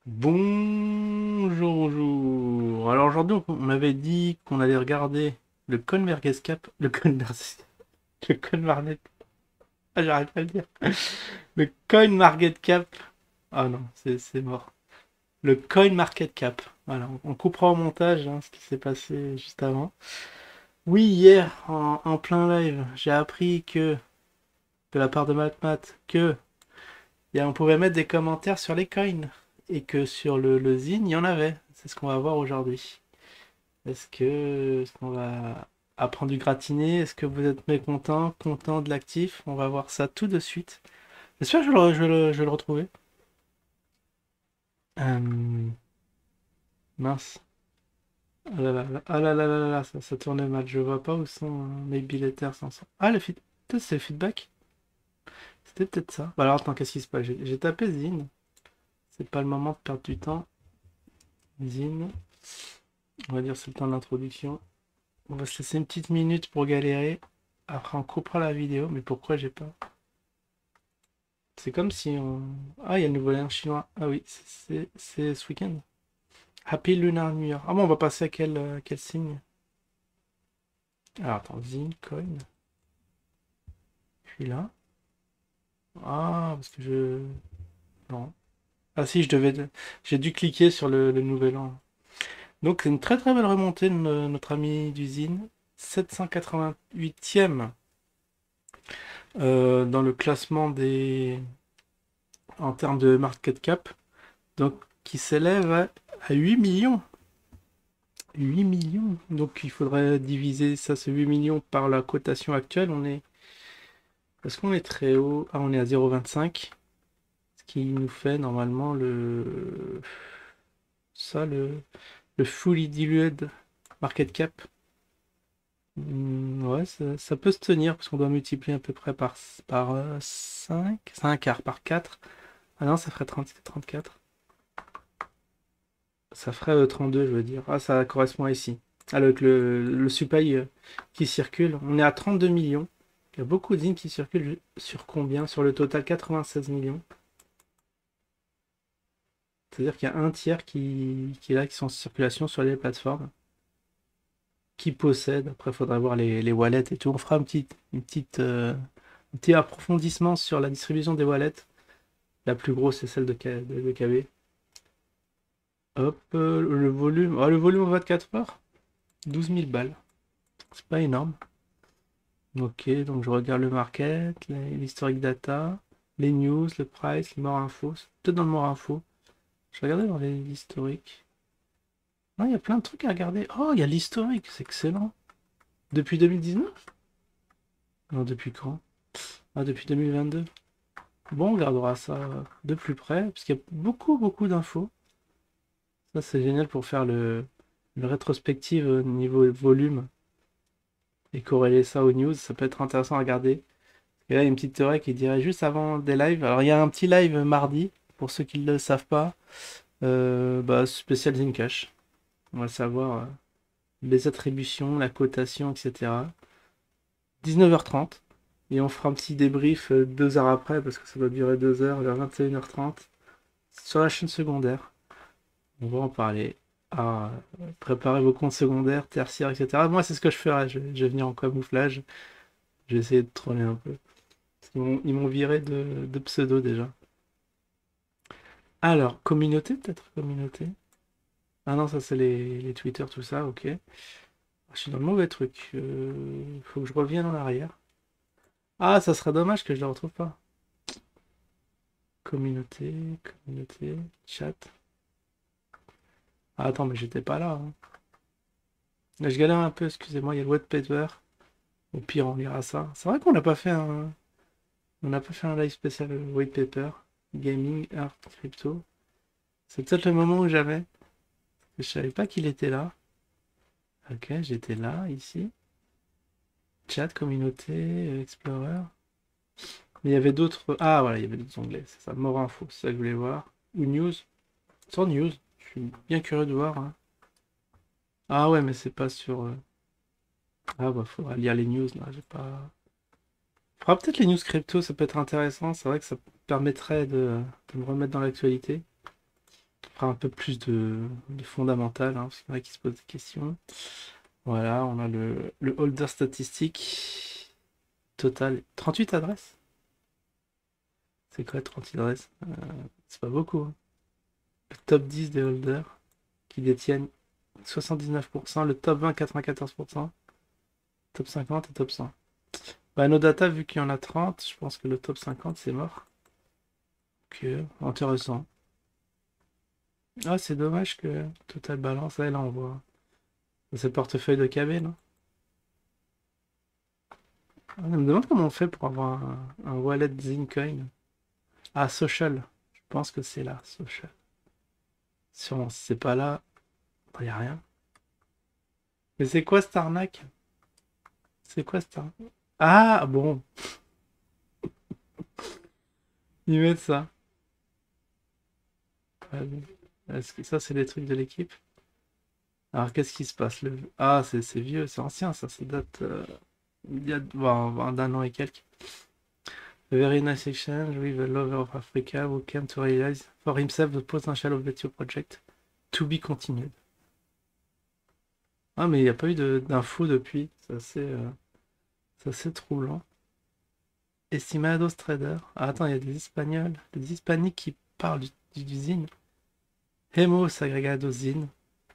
Bonjour, bonjour. Alors aujourd'hui, on avait dit qu'on allait regarder le CoinMarketCap, le CoinMarket, ah, j'arrive pas à le dire. Le CoinMarketCap. Ah non, c'est mort. Le CoinMarketCap. Voilà, on coupera au montage hein, ce qui s'est passé juste avant. Oui, hier, en plein live, j'ai appris de la part de MatMat, on pouvait mettre des commentaires sur les coins et que sur le Zine, il y en avait. C'est ce qu'on va voir aujourd'hui. Est-ce qu'on va apprendre du gratiné? Est-ce que vous êtes mécontent, content de l'actif? On va voir ça tout de suite. J'espère que je vais le retrouver. Euh, mince. Ah là là là, ah là là là là, ça tournait mal. Je vois pas où sont mes billettaires sans son. Ah, peut-être c'est le feedback. C'était peut-être ça. Bah alors attends, qu'est-ce qui se passe? J'ai tapé Zine. C'est pas le moment de perdre du temps. Zine. On va dire c'est le temps de l'introduction. On va se laisser une petite minute pour galérer. Après, on coupera la vidéo. Mais pourquoi j'ai pas? C'est comme si on. Ah, il y a le nouvel an chinois. Ah oui, c'est ce week-end. Happy Lunar New Year. Ah bon, on va passer à quel signe? Alors, attends, Zine, Coin. Puis là. Ah, parce que je. Non. Ah si, j'ai dû cliquer sur le nouvel an. Donc, c'est une très très belle remontée de notre ami d'usine. 788e dans le classement en termes de market cap. Donc, qui s'élève à 8 millions. 8 millions. Donc, il faudrait diviser ça, ce 8 millions, par la cotation actuelle. Est-ce qu'on est très haut? Ah, on est à 0,25. Ce qui nous fait normalement ça, le fully diluted market cap. Ouais, ça peut se tenir parce qu'on doit multiplier à peu près par 5. C'est un quart par 4. Ah non, ça ferait 34. Ça ferait 32, je veux dire. Ah, ça correspond à ici. Avec le supply qui circule, on est à 32 millions. Il y a beaucoup de lignes qui circulent sur combien? Sur le total 96 millions. C'est-à-dire qu'il y a un tiers qui est là, qui sont en circulation sur les plateformes, qui possèdent. Après, il faudra voir les wallets et tout. On fera un petit approfondissement sur la distribution des wallets. La plus grosse, c'est celle de KB. Hop, le volume. Oh, le volume en 24 heures, 12 000 balles. C'est pas énorme. Ok, donc je regarde le market, l'historique data, les news, le price, les more info. C'est peut-être dans le more info. Je vais regarder dans l'historique. Non, il y a plein de trucs à regarder. Oh, il y a l'historique, c'est excellent. Depuis 2019? Non, depuis quand? Ah, depuis 2022. Bon, on regardera ça de plus près, parce qu'il y a beaucoup, beaucoup d'infos. Ça, c'est génial pour faire le rétrospective au niveau volume et corréler ça aux news. Ça peut être intéressant à regarder. Et là, il y a une petite théorie qui dirait juste avant des lives. Alors, il y a un petit live mardi, pour ceux qui ne le savent pas, spécial Zincash. On va le savoir, les attributions, la cotation, etc. 19h30. Et on fera un petit débrief 2 heures après, parce que ça doit durer 2 heures, vers 21h30, sur la chaîne secondaire. On va en parler. Ah, préparez vos comptes secondaires, tertiaires, etc. Moi, c'est ce que je ferai. Je vais venir en camouflage. Je vais essayer de troller un peu. Ils m'ont viré de pseudo déjà. Alors, communauté, peut-être communauté. Ah non, ça c'est les Twitter, tout ça, ok. Je suis dans le mauvais truc. Faut que je revienne en arrière. Ah, ça serait dommage que je le retrouve pas. Communauté, chat. Ah, attends, mais j'étais pas là, hein. Là, je galère un peu, excusez-moi, il y a le white paper. Au pire, on lira ça. C'est vrai qu'on n'a pas fait on n'a pas fait un live spécial white paper, gaming, art, crypto. C'est peut-être le moment où j'avais. Je savais pas qu'il était là. Ok, j'étais là, ici. Chat, communauté, explorer. Mais il y avait d'autres. Ah voilà, il y avait d'autres onglets, c'est ça. More info, c'est ça que je voulais voir. Ou news. Sans news. Je suis bien curieux de voir, hein. Ah ouais, mais c'est pas sur. Ah bah faudra lire les news là, j'ai pas. Faudra peut-être les news crypto, ça peut être intéressant. C'est vrai que ça permettrait de me remettre dans l'actualité. fera un peu plus de fondamental, hein, parce qu'il y en a qui se posent des questions. Voilà, on a le holder statistique. Total, 38 adresses? C'est quoi 38 adresses? C'est pas beaucoup, hein. Le top 10 des holders qui détiennent 79%, le top 20 94%, top 50 et top 100. Bah, nos data, vu qu'il y en a 30, je pense que le top 50 c'est mort. Ok, intéressant. Ah, c'est dommage que Total Balance, là on voit. C'est le portefeuille de KB, non? Ah, je me demande comment on fait pour avoir un wallet Zincoin. Ah, Social. Je pense que c'est là, Social. Sûrement, si c'est pas là, il n'y a rien. Mais c'est quoi cette arnaque? C'est quoi cette arnaque? Ah, bon, ils mettent ça. Vas-y. Est-ce que ça, c'est les trucs de l'équipe? Alors, qu'est-ce qui se passe? Ah, c'est vieux, c'est ancien, ça date il y a bon, d'un an et quelques. A very nice exchange with a lover of Africa who came to realize for himself the potential of the two project to be continued. Ah, mais il n'y a pas eu d'infos depuis. C'est assez troublant. Estimados Trader. Ah, attends, il y a des Espagnols, des Hispaniques qui parlent du zine. Hemos agregados zine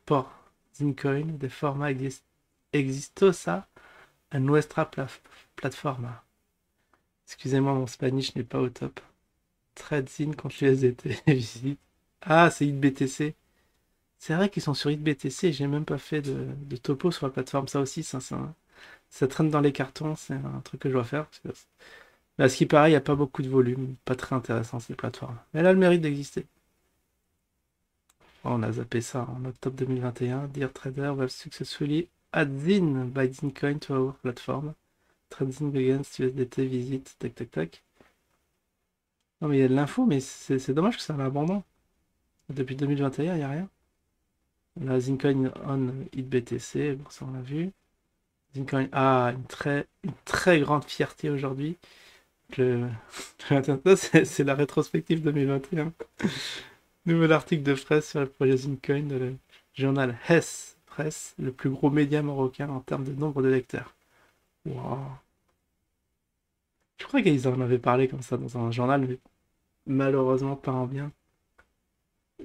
por Zincoin de forma exitosa en nuestra plataforma. Excusez-moi, mon Spanish n'est pas au top. Trade-in contre l'USDT. Visite. Ah, c'est HitBTC. C'est vrai qu'ils sont sur HitBTC. J'ai même pas fait de topo sur la plateforme. Ça aussi, ça traîne dans les cartons. C'est un truc que je dois faire. Mais à ce qui paraît, il n'y a pas beaucoup de volume. Pas très intéressant, cette plateforme. Mais elle a le mérite d'exister. Oh, on a zappé ça en octobre 2021. Dear Trader, we have successfully added Zin by Zincoin to our platform. Trading against USDT, visite, tac tac tac. Non, mais il y a de l'info, mais c'est dommage que ça l'abandonne. Depuis 2021, il n'y a rien. La Zincoin on HitBTC, bon, ça on l'a vu. Zincoin a une très grande fierté aujourd'hui. Le... c'est la rétrospective 2021. Nouvel article de presse sur le projet Zincoin de le journal Hess Presse, le plus gros média marocain en termes de nombre de lecteurs. Wow. Je crois qu'ils en avaient parlé comme ça dans un journal, mais malheureusement pas en bien.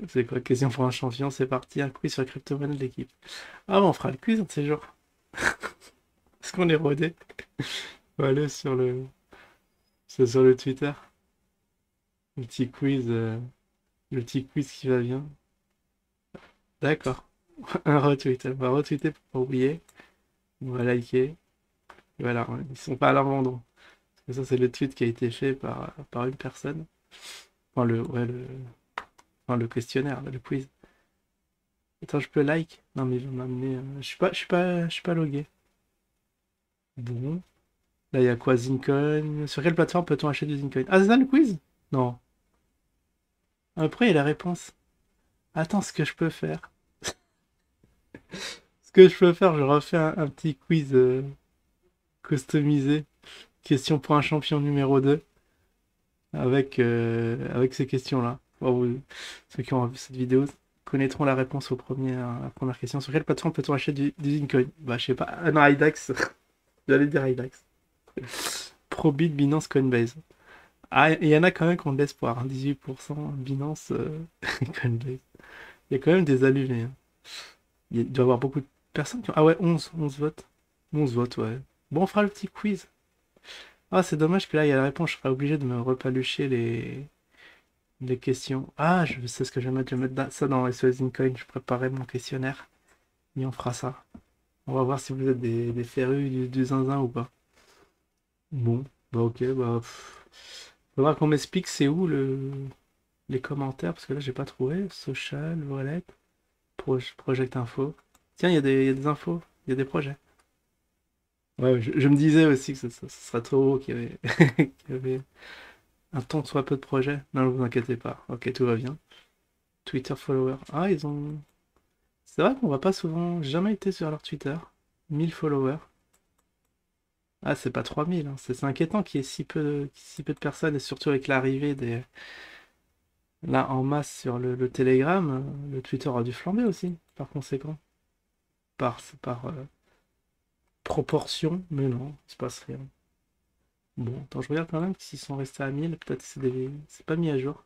C'est quoi, question pour un champion, c'est parti, un quiz sur la crypto-monnaie de l'équipe. Ah bon, on fera le quiz un de ces jours. Est-ce qu'on est rodé? On va aller sur le Twitter. Le petit quiz, le petit quiz qui va bien. D'accord. Un retweet. On va retweeter pour pas oublier. On va liker. Et voilà, ils sont pas à l'abandon. Parce que ça, c'est le tweet qui a été fait par une personne. Enfin, enfin, le questionnaire, le quiz. Attends, je peux like? Non, mais il va m'amener. Je suis pas logué. Bon. Là, il y a quoi, Zincoin? Sur quelle plateforme peut-on acheter du Zincoin? Ah, c'est ça le quiz? Non. Après, il y a la réponse. Attends, ce que je peux faire. Ce que je peux faire, je refais un petit quiz customisé. Question pour un champion numéro 2. Avec ces questions-là. Bon, ceux qui ont vu cette vidéo connaîtront la réponse à la première question. Sur quelle plateforme peut-on acheter du Zincoin? Bah, je sais pas. Ah non, IDAX. J'allais dire IDAX. Probit, Binance, Coinbase. Ah, il y en a quand même qui ont de l'espoir, hein. 18% Binance, Coinbase. Il y a quand même des allumés, hein. Il doit y avoir beaucoup de personnes qui ont... Ah ouais, 11 votes. 11 votes, ouais. Bon, on fera le petit quiz. Ah, c'est dommage que là, il y a la réponse. Je serai obligé de me repalucher les questions. Ah, je sais ce que je vais mettre. Je vais mettre ça dans SOS Coin. Je préparais mon questionnaire. Et on fera ça. On va voir si vous êtes des férus du zinzin ou pas. Bon, bah ok, bah... Faudra qu'on m'explique c'est où les commentaires, parce que là j'ai pas trouvé. Social, wallet, project info. Tiens, il y a des infos, il y a des projets. Ouais, je me disais aussi que ce serait trop beau qu'il y avait, qu'il y avait un tant soit peu de projets. Non, ne vous inquiétez pas. Ok, tout va bien. Twitter follower. Ah, ils ont. C'est vrai qu'on va pas souvent. J'ai jamais été sur leur Twitter. 1000 followers. Ah, c'est pas 3000, hein. C'est inquiétant qu'il y ait si peu de personnes, et surtout avec l'arrivée Là, en masse sur le Telegram, le Twitter a dû flamber aussi, par conséquent. Par proportion, mais non, il se passe rien. Bon, attends, je regarde quand même s'ils sont restés à 1000, peut-être c'est pas mis à jour.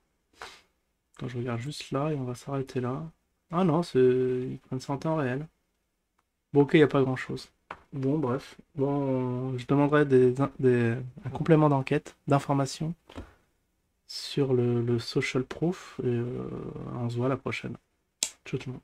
Attends, je regarde juste là et on va s'arrêter là. Ah non, ils prennent ça en temps réel. Bon, ok, il n'y a pas grand-chose. Bon, bref. Bon, je demanderai un complément d'enquête, d'information sur le social proof et on se voit la prochaine. Ciao tout le monde.